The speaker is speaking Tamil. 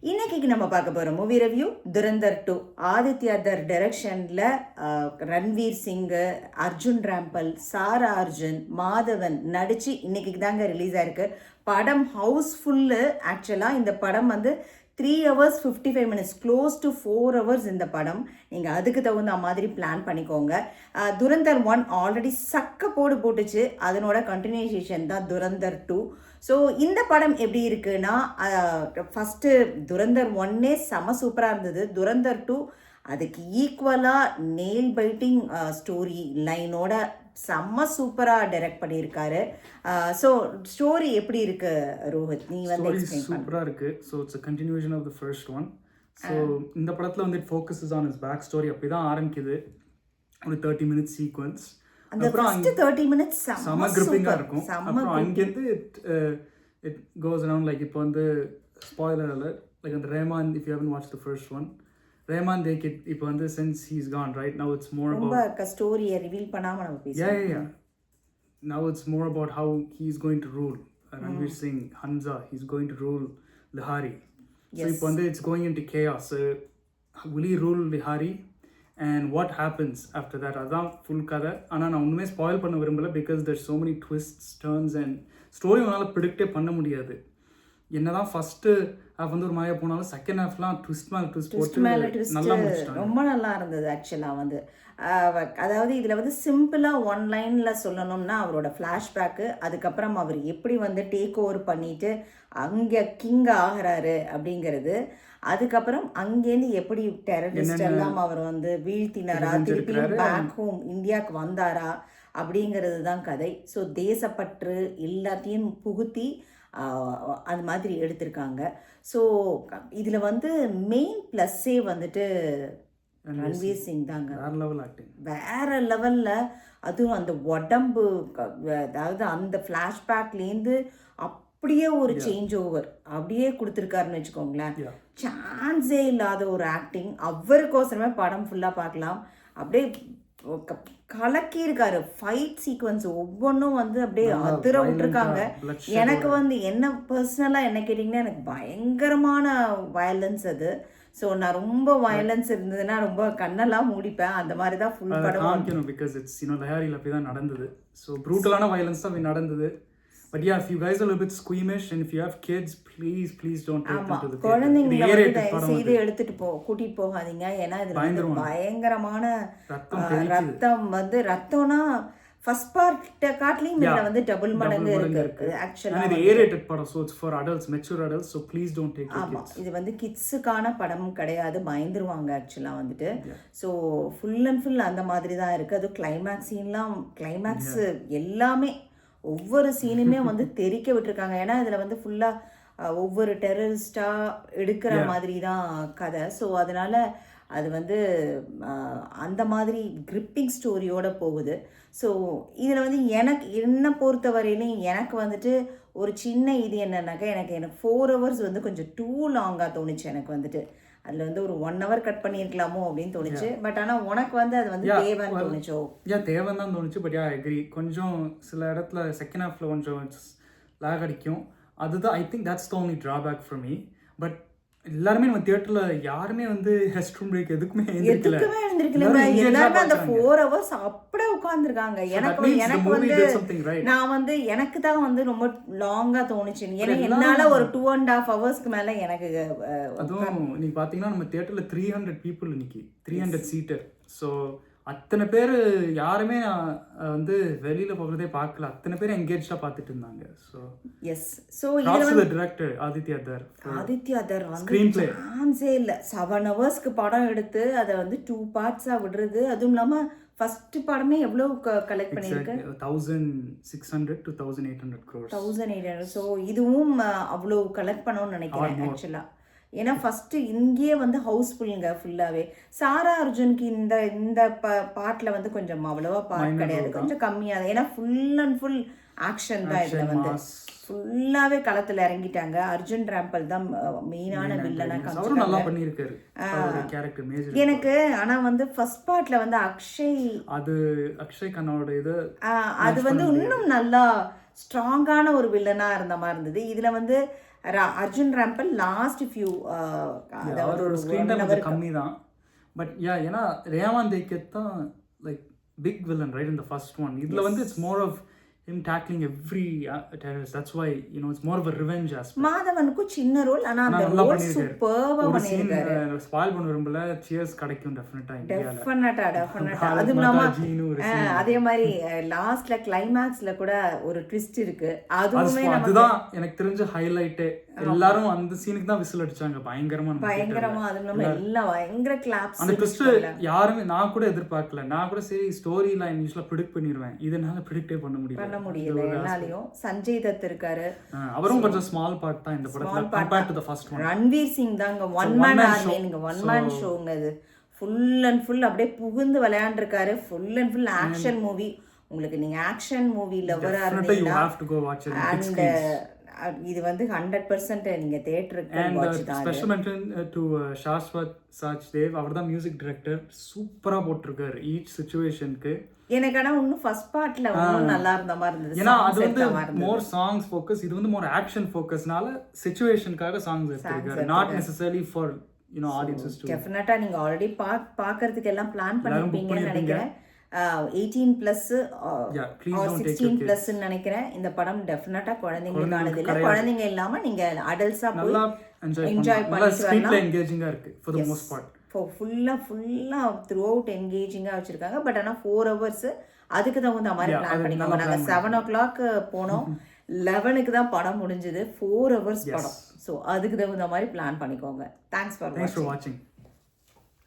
இன்னைக்கு நம்ம பார்க்க போகிற மூவி ரிவ்யூ துரந்தர் 2. ஆதித்யா தர் டைரக்ஷனில் ரன்வீர் சிங்கு, அர்ஜுன் ராம்பல், சாரா அர்ஜுன், மாதவன் நடித்து இன்னைக்கு தாங்க ரிலீஸ் ஆயிருக்கு. படம் ஹவுஸ்ஃபுல்லு. ஆக்சுவலாக இந்த படம் வந்து 3 hours 55 minutes, close to 4 hours இந்த படம். நீங்கள் அதுக்கு தகுந்த மாதிரி பிளான் பண்ணிக்கோங்க. துரந்தர் 1 ஆல்ரெடி சக்க போட்டுச்சு. அதனோட கண்டினியூஷன் தான் துரந்தர் 2. ஸோ இந்த படம் எப்படி இருக்குன்னா, ஃபஸ்ட்டு துரந்தர் 1 செம சூப்பராக இருந்தது. துரந்தர் 2 அதுக்கு ஈக்குவலாக நெயில் பைட்டிங் ஸ்டோரி லைனோட செம்ம சூப்பராக டைரக்ட் பண்ணியிருக்காரு. ஸோ ஸ்டோரி எப்படி இருக்கு ரோஹித், நீ வந்து எக்ஸ்பிளைன் பண்ணு. சூப்பராக இருக்கு. So it's a continuation of the first one. So இந்த படத்தில் வந்து it focuses on his back story. அப்படி தான் ஆரம்பிக்குது. ஒரு 30 minutes சீக்வன்ஸ். அந்த ஃபர்ஸ்ட் 30 minutes செம்ம கிரிப்பிங்காக இருக்கும். அப்புறம் அங்கேருந்து இட் கோஸ் அரவுண்ட் லைக் இப்போ வந்து ஸ்பாயிலர் அலர்ட், லைக் அந்த ரேமான், if you haven't watch the first one, ரேமான் தேக் இட் இப்போ வந்து since he's gone right now it's more ரொம்ப ஸ்டோரியை ரிவீல் பண்ணாம நம்ம பேசுவோம். yeah now it's more about how he's going to rule. Ranveer Singh, Hanza, he's going to rule Lihari. So இப்போ வந்து it's going into chaos. So will he rule Lihari and what happens after that? அதான் ஃபுல் கதை. ஆனால் நான் ஒன்றுமே ஸ்பாயில் பண்ண விரும்பலை because there's so many twists, turns and story உன்னால் ப்ரிடிக்டே பண்ண முடியாது. என்னதான் ஃபர்ஸ்ட்டு ஹாஃப் வந்து ஒரு மாயா போனாலும் செகண்ட் ஹாஃப்லாம் ட்விஸ்ட் மேலே ட்விஸ்ட் போட்டு நல்லா முடிச்சிட்டாங்க. ரொம்ப நல்லா இருந்தது ஆக்சுவலாக வந்து. அதாவது இதில் வந்து சிம்பிளாக ஒன் லைனில் சொல்லணும்னா அவரோட ஃப்ளாஷ்பேக்கு, அதுக்கப்புறம் அவர் எப்படி வந்து டேக் ஓவர் பண்ணிட்டு அங்கே கிங் ஆகிறாரு அப்படிங்கிறது, அதுக்கப்புறம் அங்கேருந்து எப்படி டெரரிஸ்ட் எல்லாம் அவர் வந்து வீழ்த்தினாரா, திருப்பியும் பேக் ஹோம் இந்தியாவுக்கு வந்தாரா அப்படிங்கிறது தான் கதை. ஸோ தேசப்பற்று எல்லாத்தையும் புகுத்தி அது மாதிரி எடுத்திருக்காங்க. ஸோ இதில் வந்து மெயின் ப்ளஸ்ஸே வந்துட்டு ரன்வீர் சிங் தாங்க. வேற லெவலில். அதுவும் அந்த உடம்பு, அதாவது அந்த ஃப்ளாஷ்பேக்லேருந்து அப்படியே ஒரு சேஞ்ச் ஓவர் அப்படியே கொடுத்துருக்காருன்னு வச்சுக்கோங்களேன். சான்ஸே இல்லாத ஒரு ஆக்டிங். அவருக்கோசரமே படம் ஃபுல்லாக பார்க்கலாம். அப்படியே கலக்கி இருக்காரு. ஃபைட் சீக்வன்ஸ் ஒவ்வொன்றும் வந்து அப்படியே அதிர விட்டுருக்காங்க. எனக்கு வந்து என்ன பர்சனலாக என்ன கேட்டிங்கன்னா, எனக்கு பயங்கரமான வயலன்ஸ் அது. ஸோ நான் ரொம்ப வயலன்ஸ் இருந்ததுன்னா ரொம்ப கண்ணெல்லாம் மூடிப்பேன். அந்த மாதிரி தான் ஃபுல் படம் காமிக்கணும். பிகாஸ் இட்ஸ் லஹாரியில் அப்படி தான் நடந்தது. ஸோ ப்ரூட்டலான வயலன்ஸ் தான் நடந்தது. But yeah, if you guys are a little bit squeamish and if you have kids, please don't take them to the theater. குழந்தைங்களை செய்து எடுத்துட்டு கூட்டிட்டு போகாதீங்க. ஏன்னா இதுல பயங்கரமான ரத்தம் வந்து, ரத்தம்னா ஃபர்ஸ்ட் பார்ட் காட்லியும் இதுல வந்து டபுள் மடங்கு இருக்கு. ஆக்சுவலா இது A-rated படம். So it's for adults, mature adults. So please don't take your kids. இது வந்து கிட்ஸுக்கான படம் கிடையாது. பயந்துருவாங்க ஆக்சுவலா வந்துட்டு. ஸோ ஃபுல் அண்ட் ஃபுல் அந்த மாதிரி தான் இருக்கு. அது கிளைமேக்ஸ் சீன்லாம், கிளைமேக்ஸ் எல்லாமே ஒவ்வொரு சீனுமே வந்து தெரிக்க விட்டுருக்காங்க. ஏன்னா இதில் வந்து ஃபுல்லாக ஒவ்வொரு டெரரிஸ்டாக எடுக்கிற மாதிரி தான் கதை. ஸோ அதனால் அது வந்து அந்த மாதிரி கிரிப்பிங் ஸ்டோரியோட போகுது. ஸோ இதில் வந்து என்னை பொறுத்த வரையிலும் எனக்கு வந்துட்டு ஒரு சின்ன இது என்னன்னாக்கா, எனக்கு 4 hours வந்து கொஞ்சம் டூ லாங்காக தோணுச்சு. எனக்கு வந்துட்டு அதில் வந்து ஒரு 1 hour கட் பண்ணியிருக்கலாமோ அப்படின்னு தோணுச்சு. பட் ஆனால் உனக்கு வந்து அது வந்து தேவைன்னு தோணுச்சோ? தேவைன்னு தான் தோணுச்சு. But agree. கொஞ்சம் சில இடத்துல செகண்ட் ஹாஃபில் கொஞ்சம் லாக் அடிக்கும். அதுதான் I think that's the only drawback for me. But எல்லாருமே நம்ம தியேட்டர்ல யாருமே வந்து ரெஸ்ட் ரூம் பிரேக் எதுக்குமே எழுந்திருக்கல. எல்லாருமே அந்த 4 hours அப்படியே உட்கார்ந்துருக்காங்க. எனக்கு வந்து நான் வந்து எனக்கு தான் வந்து ரொம்ப லாங்கா தோணுச்சு. ஏன்னா என்னால ஒரு 2.5 hours மேல எனக்கு. அதுவும் நீ பாத்தீங்கன்னா நம்ம தியேட்டர்ல 300 people இன்னைக்கு, 300 seater. ஸோ அத்தனை பேர் யாருமே வந்து வெளியில போகிறதே பார்க்கல. அத்தனை பேர் என்கேஜா பார்த்துட்டு இருந்தாங்க. So yes. So director Aditya Dhar screenplay சான்ஸே இல்லை. 7 hours படம் எடுத்து அதை வந்து 2 parts விடுறது. அதுவும் இல்லாமல் ஃபர்ஸ்ட் படமே எவ்வளோ கலெக்ட் பண்ணியிருக்கு? 1600 to 1800 crores. 1800. ஸோ இதுவும் அவ்வளோ கலெக்ட் பண்ணணும்னு நினைக்கிறேன் ஆக்சுவலாக. ஏன்னா ஃபஸ்ட்டு இங்கேயே வந்து ஹவுஸ்ஃபுல்லுங்க ஃபுல்லாகவே. சாரா அர்ஜுனுக்கு இந்த பாட்டில் வந்து கொஞ்சம் அவ்வளோவா பார்ட் கிடையாது, கொஞ்சம் கம்மியாக. ஏன்னா ஃபுல் அண்ட் ஃபுல் ஆக்ஷன் தான். இதில் வந்து ஃபுல்லாகவே களத்தில் இறங்கிட்டாங்க. அர்ஜுன் ராம்பல் தான் மெயினான வில்லனா காமிச்சிருக்காங்க எனக்கு. ஆனால் வந்து ஃபர்ஸ்ட் பார்ட்டில் வந்து அக்ஷய் கண்ணோட இது அது வந்து இன்னும் நல்லா ஸ்ட்ராங்கான ஒரு வில்லனாக இருந்த மாதிரி இருந்தது. இதில் வந்து அர்ஜுன் ராம்பல் லாஸ்ட் ஃபியூ அதாவது அவரோட ஸ்க்ரீன் டைம் கொஞ்சம் கம்மி தான். பட் ஏன்னா ரேவான் தேக்கத் தான் like big villain right in the first one. இதில் வந்து it's more of him tackling every terrorist. That's why it's more of a revenge aspect. மாதவனுக்கு சின்ன ரோல், ஆனா அந்த ரோல் சூப்பர்வா பண்ணிருக்காரு. ஸ்பாயில் பண்ண விரும்பல, சியர்ஸ் கிடைக்கும் டெஃபினட்டா. அது இல்லாம அதே மாதிரி லாஸ்ட்ல கிளைமாக்ஸ்ல கூட ஒரு ட்விஸ்ட் இருக்கு. அதுதான் எனக்கு தெரிஞ்ச ஹைலைட். எல்லாரும் அந்த சீனுக்கு தான் விசில் அடிச்சாங்க பயங்கரமா. அது இல்லாம எல்லாம் பயங்கர கிளாப்ஸ். அந்த ட்விஸ்ட் யாருமே நான் கூட எதிர்பார்க்கல. நான் கூட சரி ஸ்டோரி லைன் யூஸ்வலா ப்ரெடிக்ட் பண்ணிடுவேன், இதனால ப்ரெடிக்டே பண்ண முடியல என்னாலையும். சஞ்சய் தத் இருக்காரு, அவரும் கொஞ்சம் ஸ்மால் பார்ட் தான் இந்த படத்துல compared to the first one. Ranveer Singh தாங்க one man army, one man ஷோங்க. இது ஃபுல் அண்ட் ஃபுல் அப்படியே புகுந்து விளையாண்டுருக்காரு. Full and full action movie. உங்களுக்கு நீங்க ஆக்ஷன் மூவி லவரா இருந்தீங்கன்னா அண்ட் இது வந்து 100% நீங்க தியேட்டருக்கு வாட்ச் தான். Special mention to Shashwat Sachdev. அவர்தான் மியூசிக் டைரக்டர். சூப்பரா போட்டுருக்காரு ஈச் சிச்சுவேஷனுக்கு. எனக்கு ஆனா இன்னும் ஃபர்ஸ்ட் பார்ட்ல இன்னும் நல்லா இருந்த மாதிரி இருந்தது. ஏன்னா அது வந்து மோர் சாங்ஸ் ஃபோக்கஸ், இது வந்து மோர் ஆக்ஷன் ஃபோக்கஸ்னால சிச்சுவேஷனுக்காக சாங்ஸ் எடுத்திருக்காரு, not necessarily for audiences to. டெஃபினட்டா நீங்க ஆல்ரெடி பாக்குறதுக்கு எல்லாம் பிளான் பண்ணிருப்பீங்கன்னு நினைக்கிறேன். 18+ or 16+ நினைக்கிறேன். இந்த படம் டெஃபினட்டா குழந்தைங்களுக்கானது இல்ல. குழந்தைங்க இல்லாம நீங்க அடல்ட்ஸா போய் என்ஜாய் பண்ணிட்டு வரலாம். என்கேஜிங்கா இருக்கு ஃபார் தி மோஸ்ட் பார்ட். ஃபுல்லா த்ரூ அவுட் என்கேஜிங்கா வச்சிருக்காங்க. பட் ஆனா 4 hours அதுக்கு தகுந்த மாதிரி பிளான் பண்ணிக்கோங்க. நாங்க 7 o'clock போனோம், 11க்கு தான் படம் முடிஞ்சது. 4 hours படம். ஸோ அதுக்கு தகுந்த மாதிரி பிளான் பண்ணிக்கோங்க. தேங்க்ஸ் ஃபார் வாட்சிங்.